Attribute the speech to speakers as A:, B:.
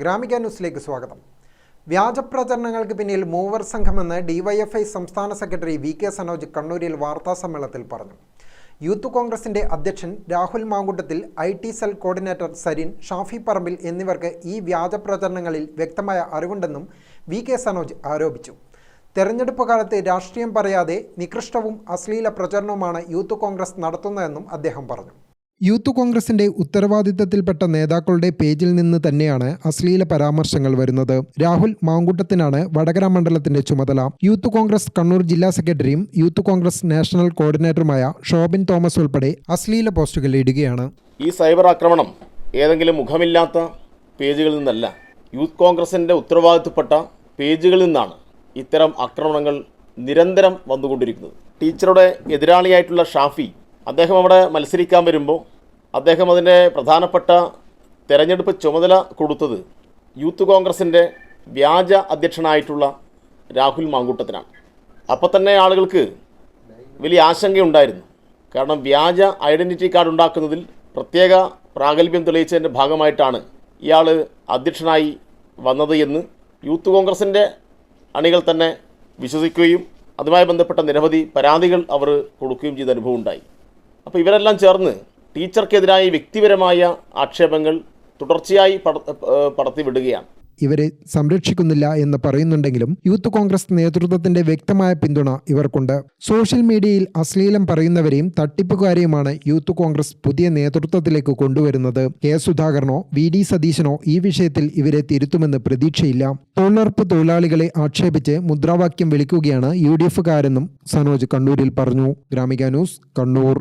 A: ഗ്രാമിക ന്യൂസിലേക്ക് സ്വാഗതം. വ്യാജപ്രചരണങ്ങൾക്ക് പിന്നിൽ മൂവർ സംഘമെന്ന് ഡിവൈഎഫ്ഐ സംസ്ഥാന സെക്രട്ടറി വി.കെ. സനോജ് കണ്ണൂരിൽ വാർത്താസമ്മേളനത്തിൽ പറഞ്ഞു. യൂത്ത് കോൺഗ്രസിന്റെ അധ്യക്ഷൻ Rahul Mankoottathil, IT. Cell coordinator Sarin, Shafi Parambil എന്നിവർക്ക് ഈ വ്യാജപ്രചരണങ്ങളിൽ വ്യക്തമായ അറിവുണ്ടെന്നും വി.കെ. സനോജ് ആരോപിച്ചു. തെരഞ്ഞെടുപ്പ് കാലത്ത് രാഷ്ട്രീയം പറയാതെ നികൃഷ്ടവും അശ്ലീല പ്രചരണവുമാണ് യൂത്ത് കോൺഗ്രസ് നടത്തുന്നതെന്നും അദ്ദേഹം പറഞ്ഞു. യൂത്ത് കോൺഗ്രസിന്റെ ഉത്തരവാദിത്തത്തിൽപ്പെട്ട നേതാക്കളുടെ പേജിൽ നിന്ന് തന്നെയാണ് അശ്ലീല പരാമർശങ്ങൾ വരുന്നത്. രാഹുൽ മാങ്കൂട്ടത്തിനാണ് വടകര മണ്ഡലത്തിന്റെ ചുമതല. യൂത്ത് കോൺഗ്രസ് കണ്ണൂർ ജില്ലാ സെക്രട്ടറിയും യൂത്ത് കോൺഗ്രസ് നാഷണൽ കോർഡിനേറ്ററുമായ ഷോബിൻ തോമസ് ഉൾപ്പെടെ അശ്ലീല പോസ്റ്റുകൾ ഇടുകയാണ്.
B: ഈ സൈബർ ആക്രമണം ഏതെങ്കിലും മുഖമില്ലാത്ത പേജുകളിൽ നിന്നല്ല, യൂത്ത് കോൺഗ്രസിന്റെ ഉത്തരവാദിത്തപ്പെട്ട പേജുകളിൽ നിന്നാണ് ഇത്തരം ആക്രമണങ്ങൾ നിരന്തരം വന്നുകൊണ്ടിരിക്കുന്നത്. ടീച്ചറുടെ എതിരാളിയായിട്ടുള്ള ഷാഫി, അദ്ദേഹം അവിടെ മത്സരിക്കാൻ വരുമ്പോൾ അദ്ദേഹം അതിൻ്റെ പ്രധാനപ്പെട്ട തെരഞ്ഞെടുപ്പ് ചുമതല കൊടുത്തത് യൂത്ത് കോൺഗ്രസിൻ്റെ വ്യാജ അധ്യക്ഷനായിട്ടുള്ള രാഹുൽ മാങ്കൂട്ടത്തിനാണ്. അപ്പോൾ തന്നെ ആളുകൾക്ക് വലിയ ആശങ്കയുണ്ടായിരുന്നു. കാരണം വ്യാജ ഐഡൻറ്റിറ്റി കാർഡ് ഉണ്ടാക്കുന്നതിൽ പ്രത്യേക പ്രാഗൽഭ്യം തെളിയിച്ചതിൻ്റെ ഭാഗമായിട്ടാണ് ഇയാൾ അധ്യക്ഷനായി വന്നത് എന്ന് യൂത്ത് കോൺഗ്രസിൻ്റെ അണികൾ തന്നെ വിശ്വസിക്കുകയും അതുമായി ബന്ധപ്പെട്ട നിരവധി പരാതികൾ അവർ കൊടുക്കുകയും ചെയ്ത അനുഭവം ഉണ്ടായി. അപ്പോൾ ഇവരെല്ലാം ചേർന്ന് ടീച്ചർക്കെതിരായ വ്യക്തിപരമായ ആക്ഷേപങ്ങൾ തുടർച്ചയായി പടർത്തിവിടുകയാണ്.
A: ഇവരെ സംരക്ഷിക്കുന്നില്ല എന്ന് പറയുന്നുണ്ടെങ്കിലും യൂത്ത് കോൺഗ്രസ് നേതൃത്വത്തിന്റെ വ്യക്തമായ പിന്തുണ ഇവർക്കുണ്ട്. സോഷ്യൽ മീഡിയയിൽ അശ്ലീലം പറയുന്നവരെയും തട്ടിപ്പുകാരെയുമാണ് യൂത്ത് കോൺഗ്രസ് പുതിയ നേതൃത്വത്തിലേക്ക് കൊണ്ടുവരുന്നത്. K സുധാകരനോ VD. സതീശനോ ഈ വിഷയത്തിൽ ഇവരെ തിരുത്തുമെന്ന് പ്രതീക്ഷയില്ല. തൊഴിലുറപ്പ് തൊഴിലാളികളെ ആക്ഷേപിച്ച് മുദ്രാവാക്യം വിളിക്കുകയാണ് UDF-കാരെന്നും സനോജ് കണ്ണൂരിൽ പറഞ്ഞു. ഗ്രാമിക ന്യൂസ്, കണ്ണൂർ.